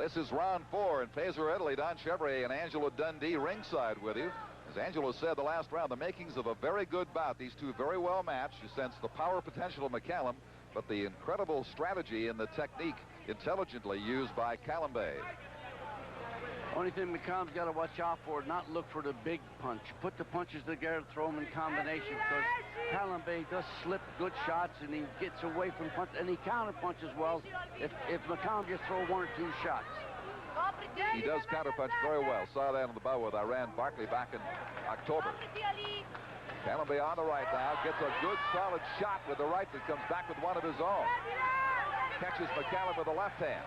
This is round 4 in Pacer, Italy. Don Chevrolet and Angelo Dundee ringside with you. As Angelo said the last round, the makings of a very good bout. These two very well matched. You sense the power potential of McCallum, but the incredible strategy and the technique intelligently used by Kalambay. Only thing McCallum's got to watch out for, not look for the big punch. Put the punches together, throw them in combination, because Kalambay does slip good shots and he gets away from punch, and he counter punches well if McCallum just throw 1 or 2 shots. He does counter punch very well. Saw that on the bout with Iran Barkley back in October. Kalambay on the right now, gets a good solid shot with the right that comes back with one of his own. Catches McCallum with the left hand.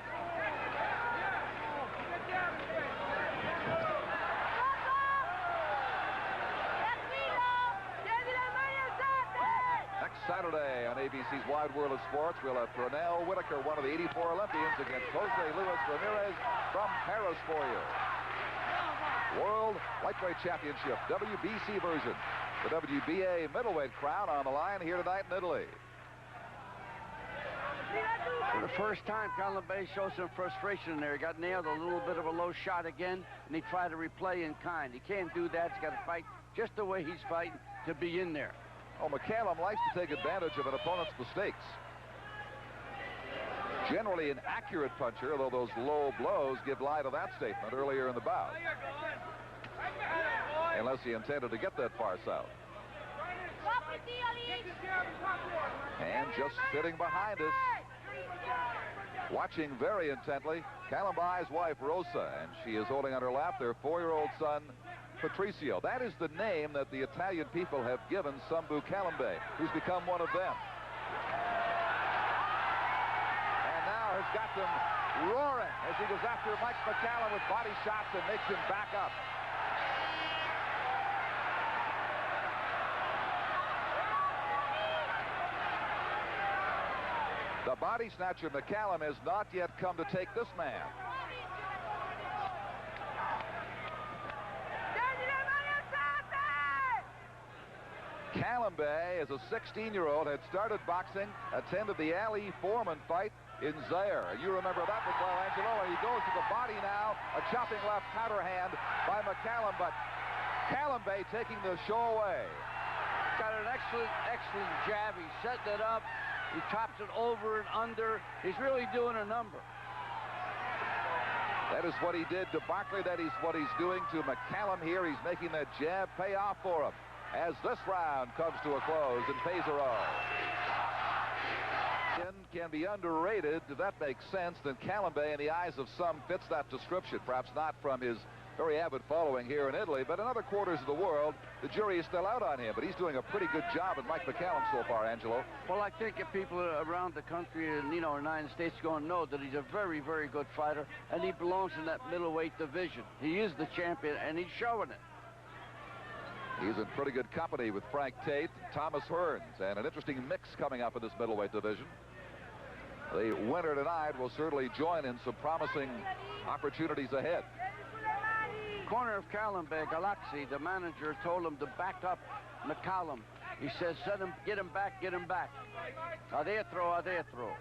Next Saturday on ABC's Wide World of Sports, we'll have Pernell Whitaker, one of the 84 Olympians, against Jose Luis Ramirez from Paris for you. World Lightweight Championship, WBC version. The WBA middleweight crown on the line here tonight in Italy. For the first time, Kalambay showed some frustration in there. He got nailed a little bit of a low shot again, and he tried to replay in kind. He can't do that. He's got to fight just the way he's fighting to be in there. Oh, McCallum likes to take advantage of an opponent's mistakes. Generally an accurate puncher, although those low blows give lie to that statement earlier in the bout. Unless he intended to get that far south. And just sitting behind us, watching very intently, Kalambay's wife, Rosa, and she is holding on her lap their 4-year-old son, Patricio. That is the name that the Italian people have given Sumbu Kalambay, who's become one of them. And now has got them roaring as he goes after Mike McCallum with body shots and makes him back up. The body snatcher McCallum has not yet come to take this man. Kalambay, as a 16-year-old, had started boxing, attended the Ali Foreman fight in Zaire. You remember that as well, Angelo. And he goes to the body now, a chopping left counter hand by McCallum, but Kalambay taking the show away. Got an excellent jab. He's setting it up. He chops it over and under. He's really doing a number. That is what he did to Barkley. That is what he's doing to McCallum here. He's making that jab pay off for him as this round comes to a close in Pesaro. Can be underrated. That makes sense. Then Kalambay, in the eyes of some, fits that description. Perhaps not from his very avid following here in Italy, but in other quarters of the world, the jury is still out on him. But he's doing a pretty good job at Mike McCallum so far, Angelo. Well, I think if people around the country and, the United States are going to know that he's a very, very good fighter, and he belongs in that middleweight division. He is the champion, and he's showing it. He's in pretty good company with Frank Tate and Thomas Hearns, and an interesting mix coming up in this middleweight division. The winner tonight will certainly join in some promising opportunities ahead. Corner of Kalambay, Galaxy, the manager told him to back up McCallum. He says, get him back, get him back. Adentro, adentro.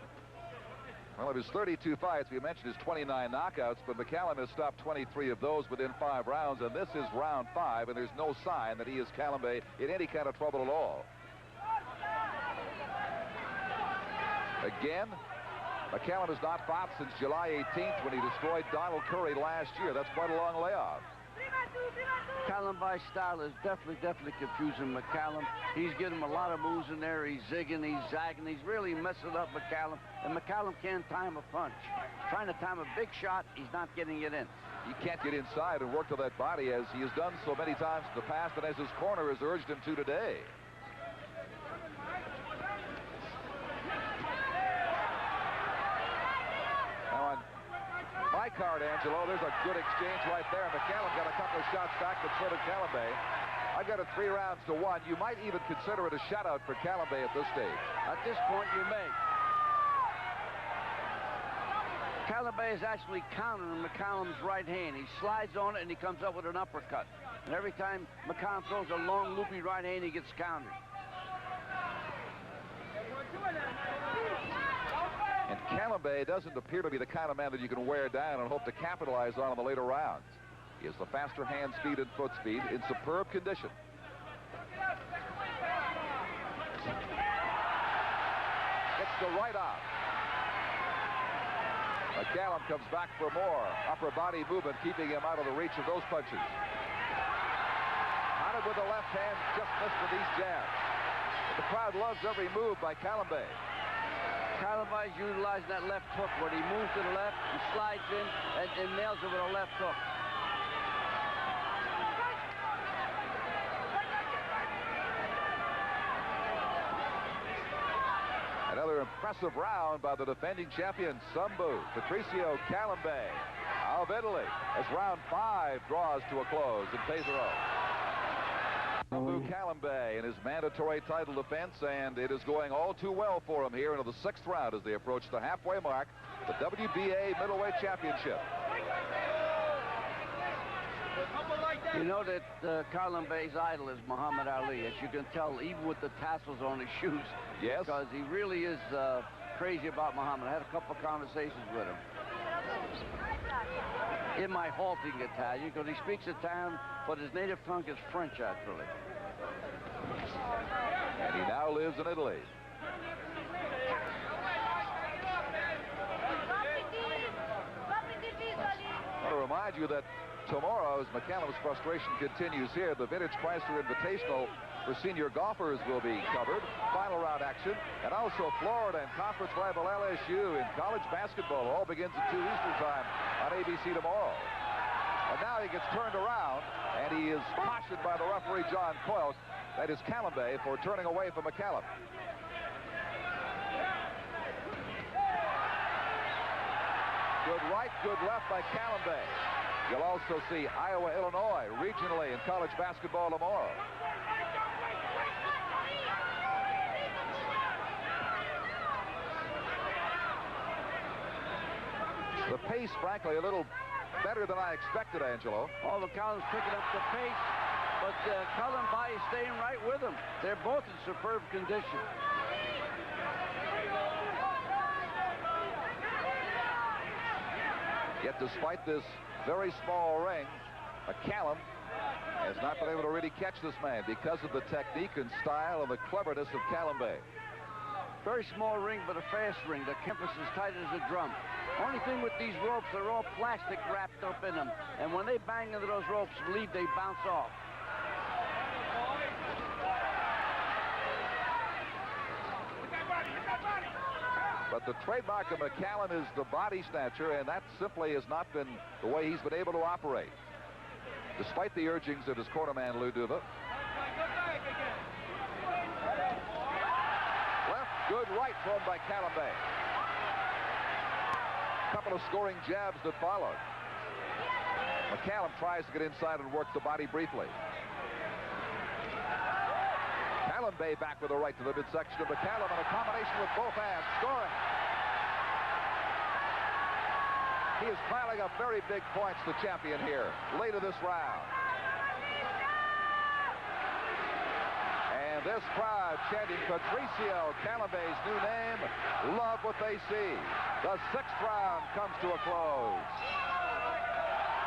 Well, of his 32 fights, we mentioned his 29 knockouts, but McCallum has stopped 23 of those within 5 rounds, and this is round 5, and there's no sign that he is Kalambay in any kind of trouble at all. Again, McCallum has not fought since July 18th when he destroyed Donald Curry last year. That's quite a long layoff. Kalambay's style is definitely confusing McCallum. He's getting him a lot of moves in there. He's zigging, he's zagging. He's really messing up McCallum. And McCallum can't time a punch. Trying to time a big shot, he's not getting it in. He can't get inside and work to that body as he has done so many times in the past and as his corner has urged him to today. Now on my card, Angelo, there's a good exchange right there. McCallum got a couple of shots back, but so did Kalambay. I've got it 3 rounds to 1. You might even consider it a shutout for Kalambay at this stage. At this point, you may. Kalambay is actually countering McCallum's right hand. He slides on it, and he comes up with an uppercut. And every time McCallum throws a long, loopy right hand, he gets countered. And Kalambay doesn't appear to be the kind of man that you can wear down and hope to capitalize on in the later rounds. He has the faster hand speed and foot speed in superb condition. Gets the right out. McCallum comes back for more upper body movement, keeping him out of the reach of those punches. On it with the left hand, just missed with these jabs. But the crowd loves every move by Kalambay. Kalambay's utilizing that left hook where he moves to the left and slides in and nails it with a left hook. Another impressive round by the defending champion, Sumbu. Patricio Kalambay of Italy as round 5 draws to a close in Pesaro. Sumbu Kalambay in his mandatory title defense, and it is going all too well for him here into the 6th round as they approach the halfway mark, the WBA middleweight championship. You know that Kalambay's idol is Muhammad Ali, as you can tell even with the tassels on his shoes. Yes. Because he really is crazy about Muhammad. I had a couple of conversations with him. In my halting Italian, because he speaks Italian, but his native tongue is French, actually. And he now lives in Italy. I want to remind you that tomorrow, as McCallum's frustration continues here, the Vintage Chrysler Invitational for senior golfers will be covered. Final round action. And also Florida and conference rival LSU in college basketball. All begins at 2 Eastern time on ABC tomorrow. And now he gets turned around, and he is cautioned by the referee, John Coyle. That is Kalambay for turning away from McCallum. Good right, good left by Kalambay. You'll also see Iowa, Illinois, regionally in college basketball tomorrow. The pace, frankly, a little better than I expected, Angelo. Oh, McCallum's picking up the pace, but Kalambay is staying right with him. They're both in superb condition. Yet despite this very small ring, McCallum has not been able to really catch this man because of the technique and style and the cleverness of Kalambay. Very small ring, but a fast ring. The campus is tight as a drum. Only thing with these ropes, they're all plastic wrapped up in them. And when they bang into those ropes, believe they bounce off. But the trademark of McCallum is the body snatcher, and that simply has not been the way he's been able to operate, despite the urgings of his cornerman, Lou Duva. Left, good right thrown by Kalambay. Couple of scoring jabs that followed. McCallum tries to get inside and work the body briefly. Kalambay back with a right to the midsection of McCallum, and a combination with both hands, scoring. He is piling up very big points, the champion here, late in this round. And this crowd chanting Patricio Kalambay's new name, love what they see. The 6th round comes to a close.